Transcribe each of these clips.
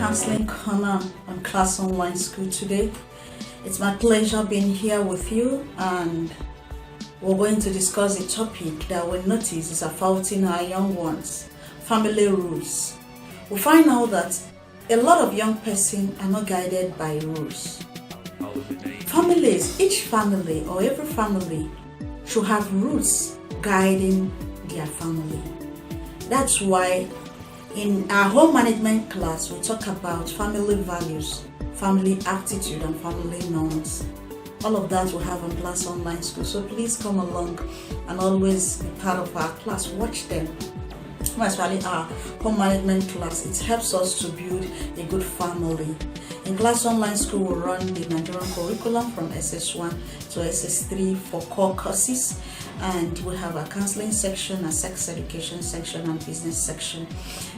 Counseling Corner on Class Online School today. It's my pleasure being here with you, and we're going to discuss a topic that we notice is affecting our young ones: family rules. We find out that a lot of young persons are not guided by rules. Families, each family or every family should have rules guiding their family. That's why in our home management class, we talk about family values, family aptitude, and family norms. All of that we have on Class Online School. So please come along and always be part of our class. Watch them. Especially our home management class, it helps us to build a good family. In Class Online School, we run the Nigerian curriculum from SS1 to SS3 for core courses, and we have a counseling section, a sex education section, and business section.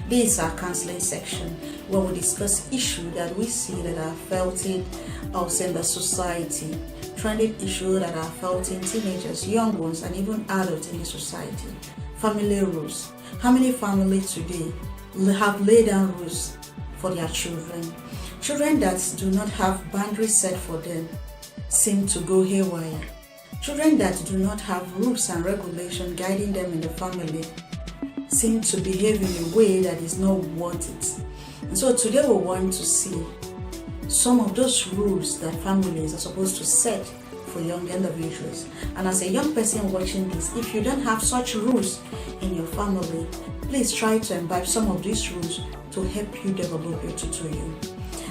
This is our counseling section where we discuss issues that we see that are felt in the society, trending issues that are felt in teenagers, young ones, and even adults in the society. Family rules. How many families today have laid down rules for their children? Children that do not have boundaries set for them seem to go haywire. Children that do not have rules and regulations guiding them in the family seem to behave in a way that is not wanted. And so today we want to see some of those rules that families are supposed to set for young individuals. And as a young person watching this, if you don't have such rules in your family, please try to imbibe some of these rules to help you develop your tutorial.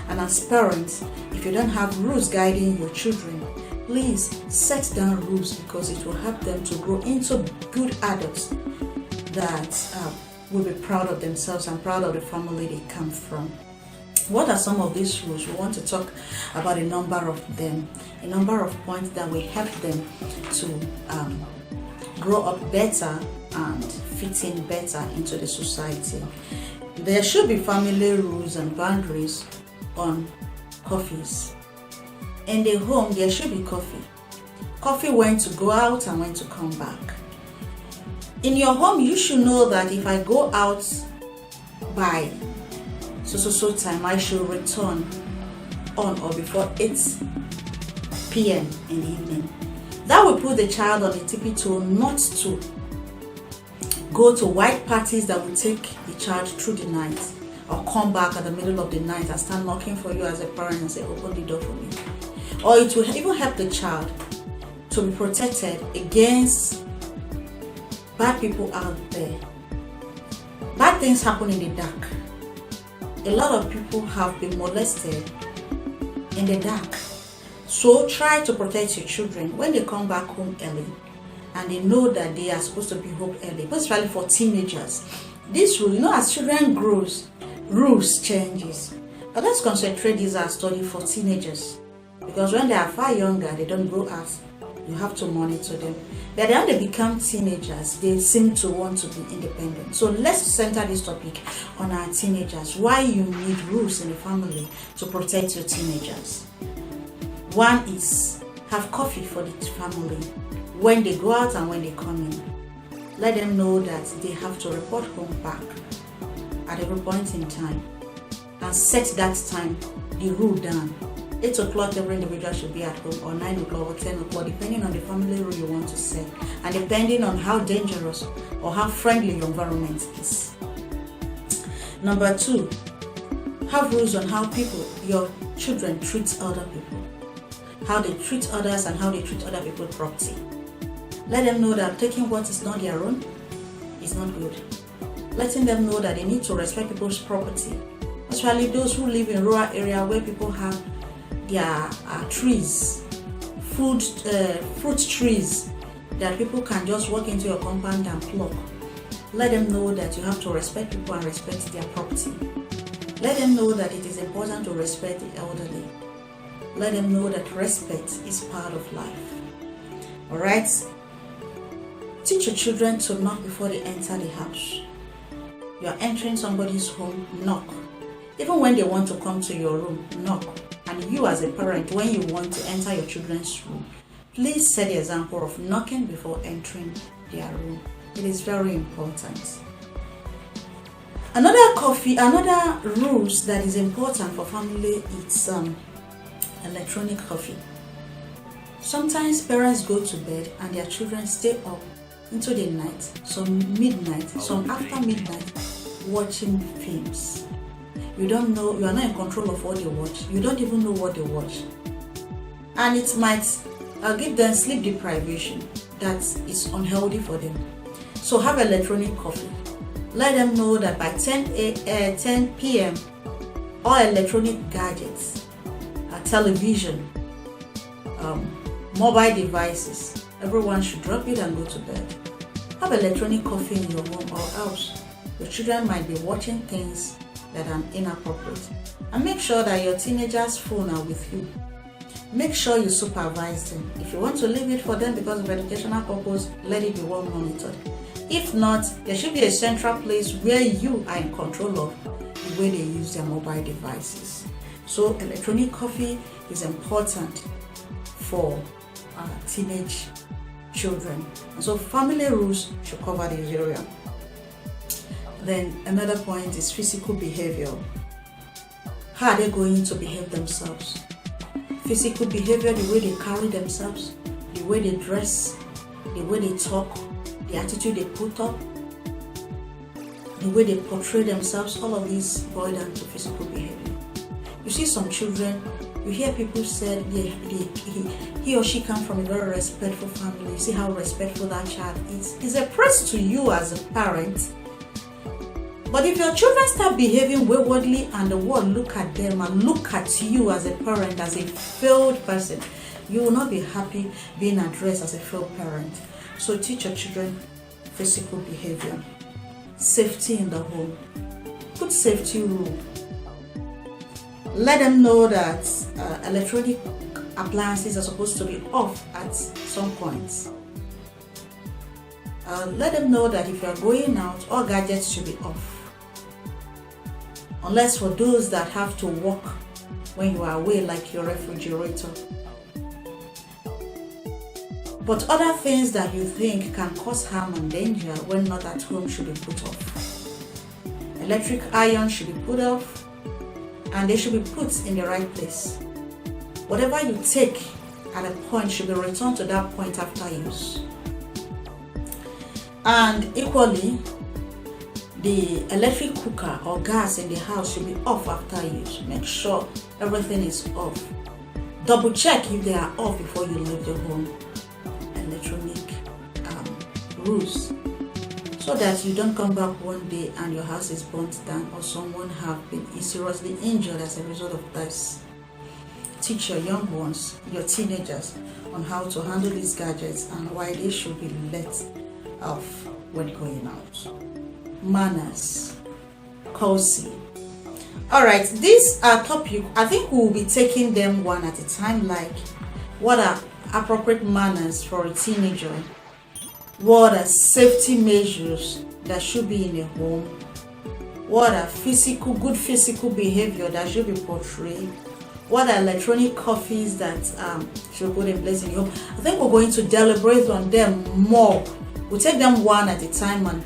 And as parents, if you don't have rules guiding your children, please set down rules, because it will help them to grow into good adults that will be proud of themselves and proud of the family they come from. What are some of these rules? We want to talk about a number of them, a number of points that will help them to grow up better and fit in better into the society. There should be family rules and boundaries on coffees. In the home, there should be coffee. Coffee when to go out and when to come back. In your home, you should know that if I go out by so time, I should return on or before 8 p.m. in the evening. That will put the child on a tippy toe not to go to white parties that will take the child through the night, or come back at the middle of the night and start knocking for you as a parent and say, open the door for me. Or it will even help the child to be protected against bad people out there. Bad things happen in the dark. A lot of people have been molested in the dark. So try to protect your children when they come back home early and they know that they are supposed to be home early, especially for teenagers. This rule, as children grows, rules changes. But let's concentrate this as study for teenagers, because when they are far younger, they don't grow up. You have to monitor them. But then they become teenagers, they seem to want to be independent. So let's center this topic on our teenagers. Why you need rules in the family to protect your teenagers. One is have coffee for the family when they go out and when they come in. Let them know that they have to report home back at every point in time, and set that time, the rule down. 8 o'clock every individual should be at home, or 9 o'clock or 10 o'clock, depending on the family rule you want to set, and depending on how dangerous or how friendly your environment is. Number 2, have rules on how your children treat other people, how they treat others and how they treat other people's property. Let them know that taking what is not their own is not good. Letting them know that they need to respect people's property, especially those who live in rural area where people have their trees, fruit trees that people can just walk into your compound and pluck. Let them know that you have to respect people and respect their property. Let them know that it is important to respect the elderly. Let them know that respect is part of life. Alright? Teach your children to knock before they enter the house. You are entering somebody's home, knock. Even when they want to come to your room, knock. And you as a parent, when you want to enter your children's room, please set the example of knocking before entering their room. It is very important. Another rules that is important for family is electronic coffee. Sometimes parents go to bed and their children stay up into the night, some midnight, some after midnight, watching films. You don't know, you are not in control of what they watch. You don't even know what they watch. And it might give them sleep deprivation that is unhealthy for them. So have electronic coffee. Let them know that by 10 p.m. all electronic gadgets, television, mobile devices, everyone should drop it and go to bed. Have electronic coffee in your home or else your children might be watching things that are inappropriate. And make sure that your teenagers' phone are with you. Make sure you supervise them. If you want to leave it for them because of educational purpose, let it be well monitored. If not, there should be a central place where you are in control of the way they use their mobile devices. So electronic coffee is important for teenage children. And so family rules should cover this area. Then another point is physical behavior. How are they going to behave themselves? Physical behavior, the way they carry themselves, the way they dress, the way they talk, the attitude they put up, the way they portray themselves, all of these boil down to physical behavior. You see some children, you hear people say he or she comes from a very respectful family. You see how respectful that child is. It's a praise to you as a parent. But if your children start behaving waywardly and the world look at them and look at you as a parent, as a failed person, you will not be happy being addressed as a failed parent. So teach your children physical behavior. Safety in the home. Put safety rule. Let them know that electronic appliances are supposed to be off at some points. Let them know that if you are going out, all gadgets should be off. Unless for those that have to work when you are away, like your refrigerator. But other things that you think can cause harm and danger when not at home should be put off. Electric iron should be put off, and they should be put in the right place. Whatever you take at a point should be returned to that point after use. And equally, the electric cooker or gas in the house should be off after use. Make sure everything is off. Double check if they are off before you leave the home. Electronic rules, so that you don't come back one day and your house is burnt down or someone have been seriously injured as a result of this. Teach your young ones, your teenagers, on how to handle these gadgets and why they should be let off when going out. Manners, courtesy. Alright, these are topic. I think we'll be taking them one at a time, like what are appropriate manners for a teenager, what are safety measures that should be in a home, what are good physical behavior that should be portrayed, what are electronic coffees that should put in place in your home. I think we're going to deliberate on them more. We'll take them one at a time and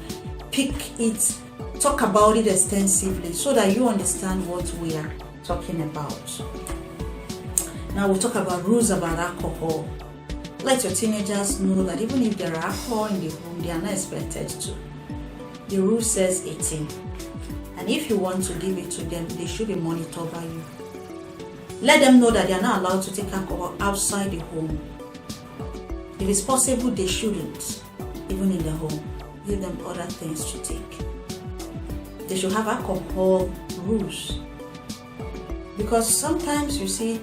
pick it, talk about it extensively so that you understand what we are talking about. Now we'll talk about rules about alcohol. Let your teenagers know that even if there are alcohol in the home, they are not expected to. The rule says 18. And if you want to give it to them, they should be monitored by you. Let them know that they are not allowed to take alcohol outside the home. If it's possible, they shouldn't, even in the home. Give them other things to take. They should have alcohol rules. Because sometimes you see,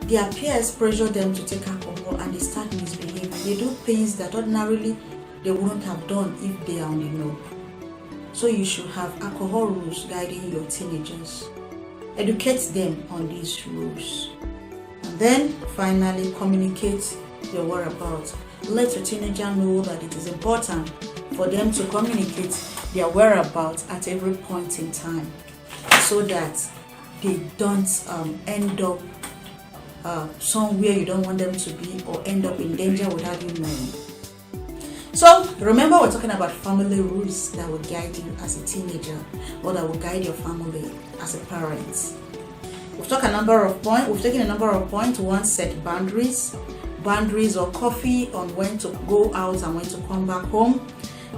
their peers pressure them to take alcohol and they start misbehaving. They do things that ordinarily they wouldn't have done if they are on the know. So you should have alcohol rules guiding your teenagers. Educate them on these rules. And then finally, communicate your whereabouts. Let your teenager know that it is important for them to communicate their whereabouts at every point in time, so that they don't end up somewhere you don't want them to be or end up in danger without you knowing. So remember, we're talking about family rules that will guide you as a teenager, or that will guide your family as a parent. We've taken a number of points. One, set boundaries or coffee on when to go out and when to come back home.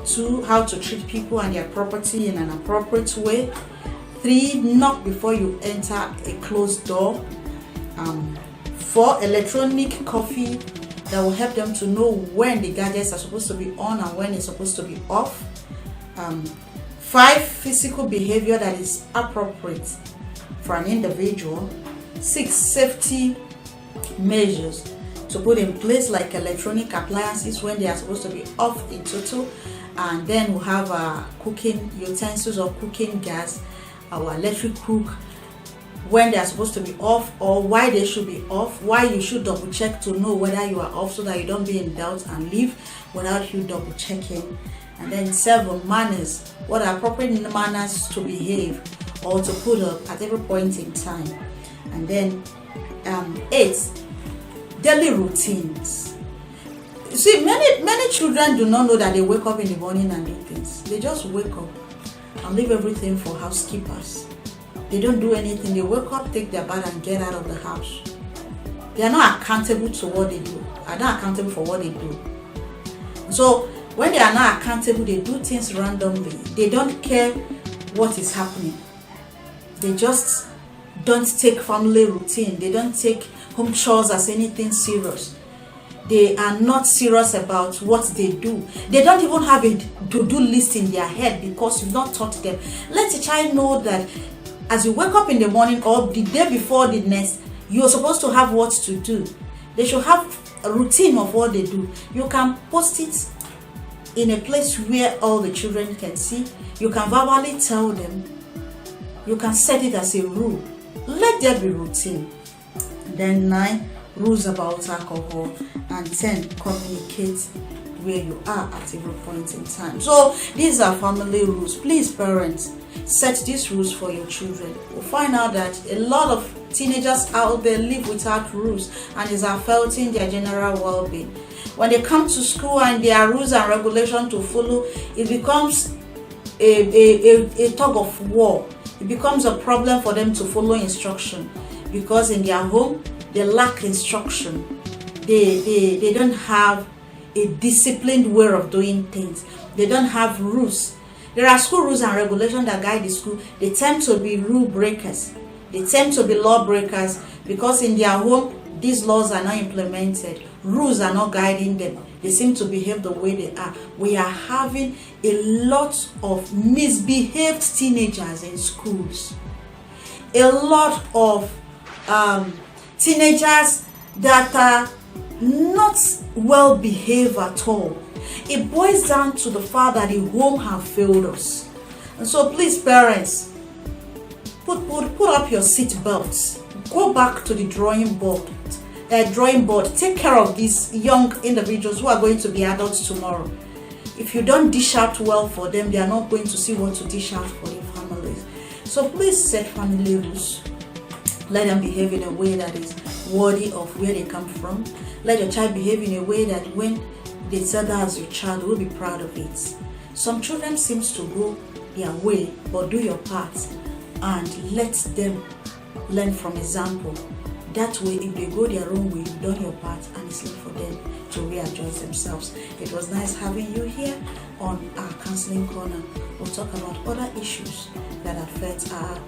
2, how to treat people and their property in an appropriate way. 3, knock before you enter a closed door. 4, electronic coffee that will help them to know when the gadgets are supposed to be on and when it's supposed to be off. 5, physical behavior that is appropriate for an individual. 6, safety measures to put in place, like electronic appliances when they are supposed to be off in total. And then we'll have cooking utensils or cooking gas, our electric cook, when they are supposed to be off or why they should be off, why you should double check to know whether you are off so that you don't be in doubt and leave without you double checking. And then 7, manners, what are appropriate manners to behave or to put up at every point in time. And then 8, daily routines. You see, many children do not know that they wake up in the morning and do things. They just wake up and leave everything for housekeepers. They don't do anything. They wake up, take their bath and get out of the house. They are not accountable to what they do. Are not accountable for what they do. So when they are not accountable, they do things randomly. They don't care what is happening. They just don't take family routine. They don't take home chores as anything serious. They are not serious about what they do. They don't even have a to-do list in their head because you've not taught them. Let a child know that as you wake up in the morning or the day before the next, you're supposed to have what to do. They should have a routine of what they do. You can post it in a place where all the children can see. You can verbally tell them. You can set it as a rule. Let there be routine. Then 9, rules about alcohol. And 10, communicate where you are at every point in time. So these are family rules. Please, parents, set these rules for your children. We'll find out that a lot of teenagers out there live without rules and is affecting their general well-being. When they come to school and there are rules and regulations to follow, it becomes a tug of war. It becomes a problem for them to follow instruction because in their home they lack instruction. They don't have a disciplined way of doing things. They don't have rules. There are school rules and regulations that guide the school. They tend to be rule breakers. They tend to be law breakers because in their home these laws are not implemented. Rules are not guiding them. They seem to behave the way they are. We are having a lot of misbehaved teenagers in schools. A lot of teenagers that are not well behaved at all. It boils down to the fact that the home have failed us. And so please, parents, put up your seat belts. Go back to the drawing board. Take care of these young individuals who are going to be adults tomorrow. If you don't dish out well for them, they are not going to see what to dish out for their families. So please set family rules. Let them behave in a way that is worthy of where they come from. Let your child behave in a way that when they say that as your child, will be proud of it. Some children seems to go their way, but do your part and let them learn from example. That way, if they go their own way, you've done your part and it's left for them to readjust themselves. It was nice having you here on our counseling corner. We'll talk about other issues that affect our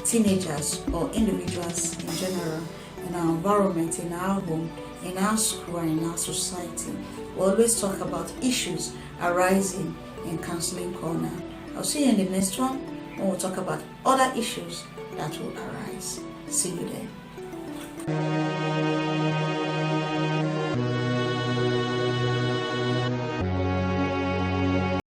teenagers or individuals in general, in our environment, in our home, in our school, and in our society. We always talk about issues arising in counseling corner. I'll see you in the next one when we'll talk about other issues that will arise. See you there.